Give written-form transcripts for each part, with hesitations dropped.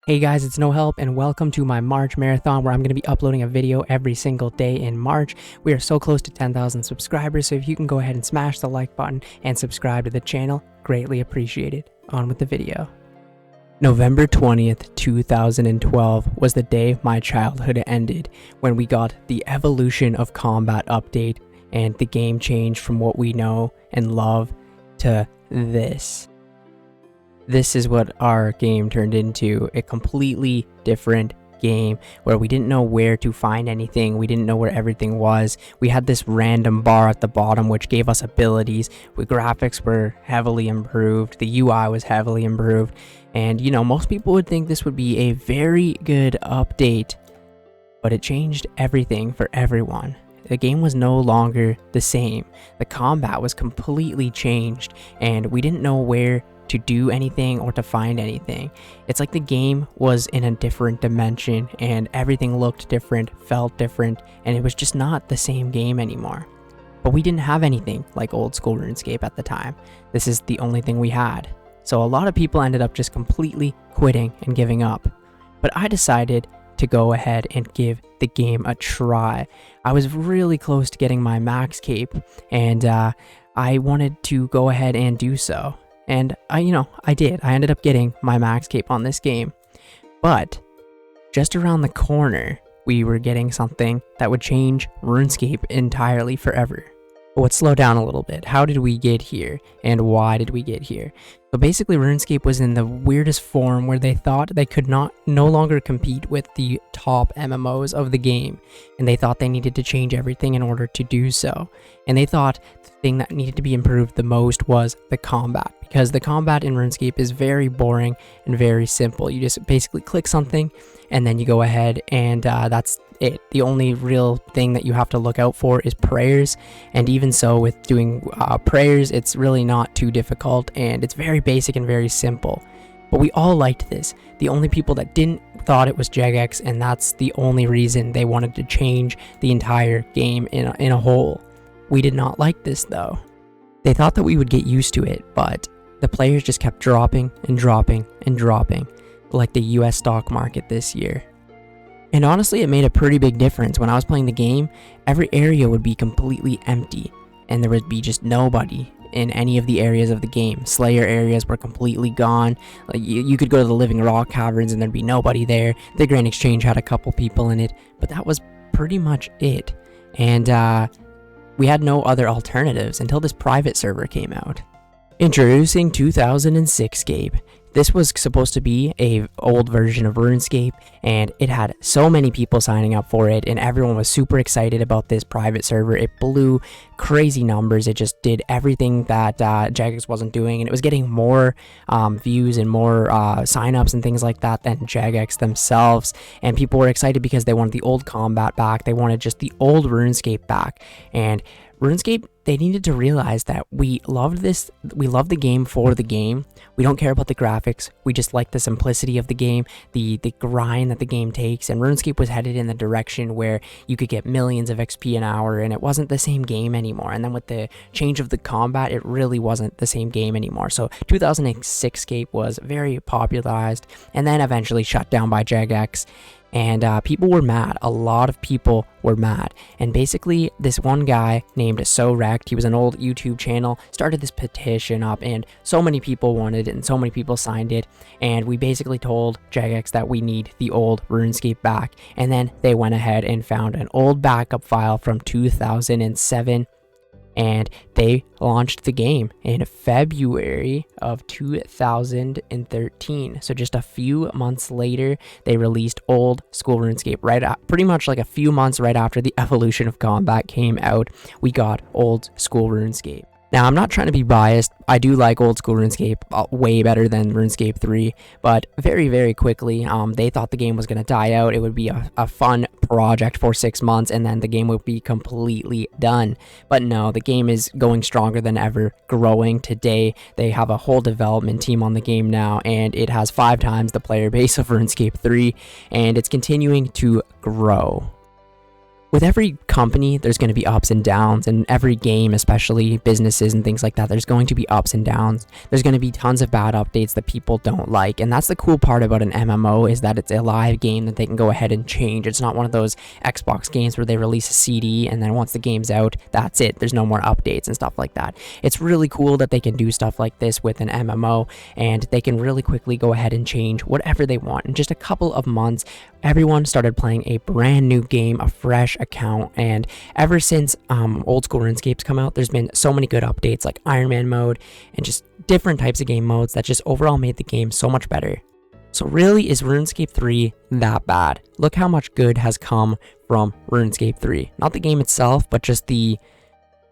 Hey guys, it's No Help and welcome to my March marathon where I'm going to be uploading a video every single day in March. We are so close to 10,000 subscribers, so if you can go ahead and smash the like button and subscribe to the channel, greatly appreciated. On with the video. November 20th, 2012 was the day my childhood ended when we got the Evolution of Combat update and the game changed from what we know and love to this. This is what our game turned into, a completely different game where we didn't know where to find anything, we didn't know where everything was. We had this random bar at the bottom which gave us abilities. The graphics were heavily improved, the UI was heavily improved, and you know, most people would think this would be a very good update, but it changed everything for everyone. The game was no longer the same. The combat was completely changed and we didn't know where to do anything or to find anything. It's like the game was in a different dimension and everything looked different, felt different, and it was just not the same game anymore. But we didn't have anything like old school RuneScape at the time. This is the only thing we had. So a lot of people ended up just completely quitting and giving up. But I decided to go ahead and give the game a try. I was really close to getting my max cape and I wanted to go ahead and do so. And I did. I ended up getting my max cape on this game. But just around the corner, we were getting something that would change RuneScape entirely forever. But let's slow down a little bit. How did we get here? And why did we get here? So basically, RuneScape was in the weirdest form where they thought they could no longer compete with the top MMOs of the game. And they thought they needed to change everything in order to do so. And they thought the thing that needed to be improved the most was the combat. Because the combat in RuneScape is very boring and very simple. You just basically click something and then you go ahead and that's it. The only real thing that you have to look out for is prayers, and even so with doing prayers, it's really not too difficult and it's very basic and very simple. But we all liked this. The only people that didn't thought it was Jagex, and that's the only reason they wanted to change the entire game in a whole. We did not like this though. They thought that we would get used to it, but the players just kept dropping and dropping and dropping, like the US stock market this year. And honestly, it made a pretty big difference. When I was playing the game, every area would be completely empty, and there would be just nobody in any of the areas of the game. Slayer areas were completely gone. Like you could go to the Living Rock Caverns and there'd be nobody there. The Grand Exchange had a couple people in it, but that was pretty much it. And we had no other alternatives until this private server came out. Introducing 2006scape. This was supposed to be a old version of RuneScape, and it had so many people signing up for it, and everyone was super excited about this private server. It blew crazy numbers. It just did everything that Jagex wasn't doing, and it was getting more views and more signups and things like that than Jagex themselves. And people were excited because they wanted the old combat back. They wanted just the old RuneScape back. And RuneScape, they needed to realize that we loved this, we love the game for the game. We don't care about the graphics, we just like the simplicity of the game, the grind that the game takes, and RuneScape was headed in the direction where you could get millions of XP an hour, and it wasn't the same game anymore. And then with the change of the combat, it really wasn't the same game anymore. So 2006scape was very popularized, and then eventually shut down by Jagex. And people were mad. A lot of people were mad. And basically, this one guy named So Wrecked, he was an old YouTube channel, started this petition up, and so many people wanted it, and so many people signed it. And we basically told Jagex that we need the old RuneScape back. And then they went ahead and found an old backup file from 2007. And they launched the game in February of 2013. So just a few months later, they released old school RuneScape. Pretty much like a few months right after the Evolution of Combat came out, we got old school RuneScape. Now, I'm not trying to be biased. I do like old school RuneScape way better than RuneScape 3, but very, very quickly, they thought the game was going to die out. It would be a fun project for 6 months, and then the game would be completely done. But no, the game is going stronger than ever, growing. Today, they have a whole development team on the game now, and it has 5 times the player base of RuneScape 3, and it's continuing to grow. With every company, there's going to be ups and downs, and every game, especially businesses and things like that, there's going to be ups and downs. There's going to be tons of bad updates that people don't like, and that's the cool part about an MMO, is that it's a live game that they can go ahead and change. It's not one of those Xbox games where they release a CD and then once the game's out, that's it. There's no more updates and stuff like that. It's really cool that they can do stuff like this with an MMO, and they can really quickly go ahead and change whatever they want. In just a couple of months, everyone started playing a brand new game, a fresh account, and ever since old school RuneScape's come out, there's been so many good updates like Ironman mode and just different types of game modes that just overall made the game so much better. So really, is RuneScape 3 that bad? Look how much good has come from RuneScape 3. Not the game itself, but just the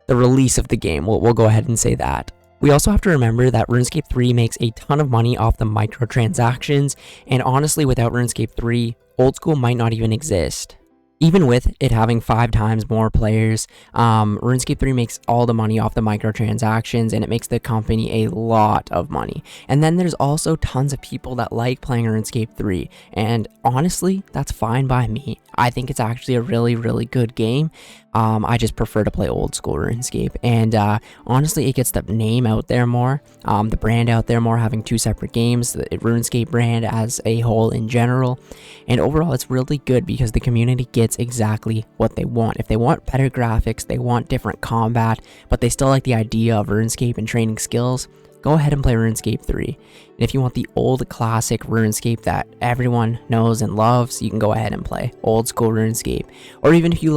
release of the game. We'll go ahead and say that. We also have to remember that RuneScape 3 makes a ton of money off the microtransactions, and honestly, without RuneScape 3, old school might not even exist. Even with it having 5 times more players, RuneScape 3 makes all the money off the microtransactions, and it makes the company a lot of money. And then there's also tons of people that like playing RuneScape 3, and honestly, that's fine by me. I think it's actually a really, really good game. I just prefer to play old school RuneScape, and honestly, it gets the name out there more, the brand out there more, having 2 separate games, the RuneScape brand as a whole in general, and overall, it's really good because the community gets exactly what they want. If they want better graphics, they want different combat, but they still like the idea of RuneScape and training skills, go ahead and play RuneScape 3. And if you want the old classic RuneScape that everyone knows and loves, you can go ahead and play old school RuneScape. Or even if you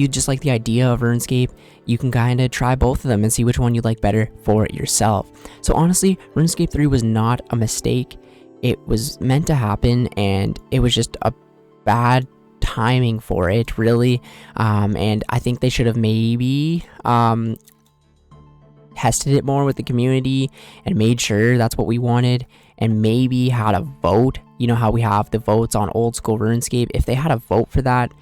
just like the idea of RuneScape, you can kind of try both of them and see which one you like better for yourself. So honestly, RuneScape 3 was not a mistake. It was meant to happen, and it was just a bad timing for it, really. And I think they should have maybe tested it more with the community and made sure that's what we wanted, and maybe had a vote. You know how we have the votes on old school RuneScape? If they had a vote for that,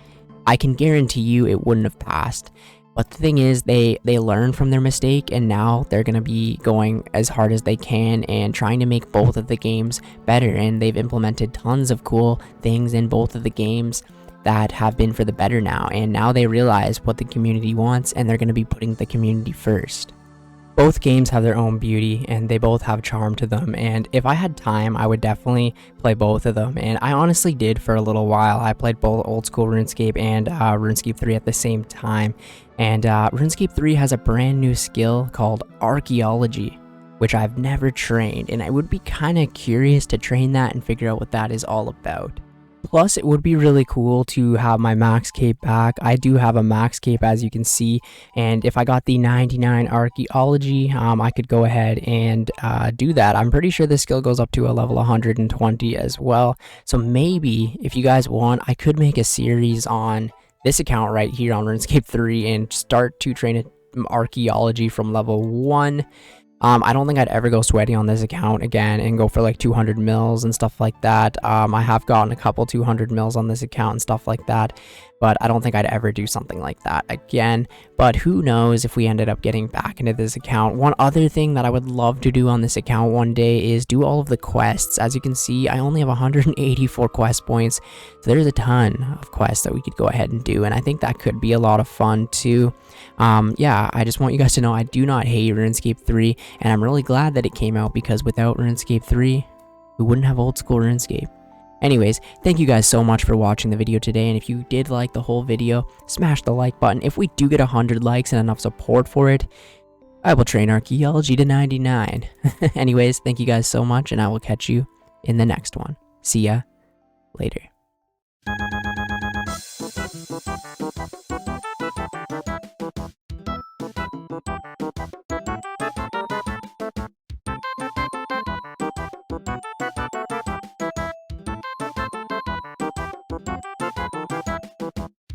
I can guarantee you it wouldn't have passed. But the thing is, they learned from their mistake, and now they're going to be going as hard as they can and trying to make both of the games better, and they've implemented tons of cool things in both of the games that have been for the better now, and now they realize what the community wants, and they're going to be putting the community first. Both games have their own beauty, and they both have charm to them, and if I had time, I would definitely play both of them, and I honestly did for a little while. I played both old school RuneScape and RuneScape 3 at the same time, and RuneScape 3 has a brand new skill called archaeology, which I've never trained, and I would be kind of curious to train that and figure out what that is all about. Plus, it would be really cool to have my max cape back. I do have a max cape, as you can see, and if I got the 99 archaeology, I could go ahead and do that. I'm pretty sure this skill goes up to a level 120 as well. So maybe, if you guys want, I could make a series on this account right here on RuneScape 3 and start to train archaeology from level 1. I don't think I'd ever go sweaty on this account again and go for like 200 mils and stuff like that. I have gotten a couple 200 mils on this account and stuff like that, but I don't think I'd ever do something like that again. But who knows if we ended up getting back into this account. One other thing that I would love to do on this account one day is do all of the quests. As you can see, I only have 184 quest points, so there's a ton of quests that we could go ahead and do, and I think that could be a lot of fun too. Yeah, I just want you guys to know I do not hate RuneScape 3, and I'm really glad that it came out, because without RuneScape 3, we wouldn't have old school RuneScape. Anyways, thank you guys so much for watching the video today, and if you did like the whole video, smash the like button. If we do get 100 likes and enough support for it, I will train archaeology to 99. Anyways, thank you guys so much, and I will catch you in the next one. See ya later.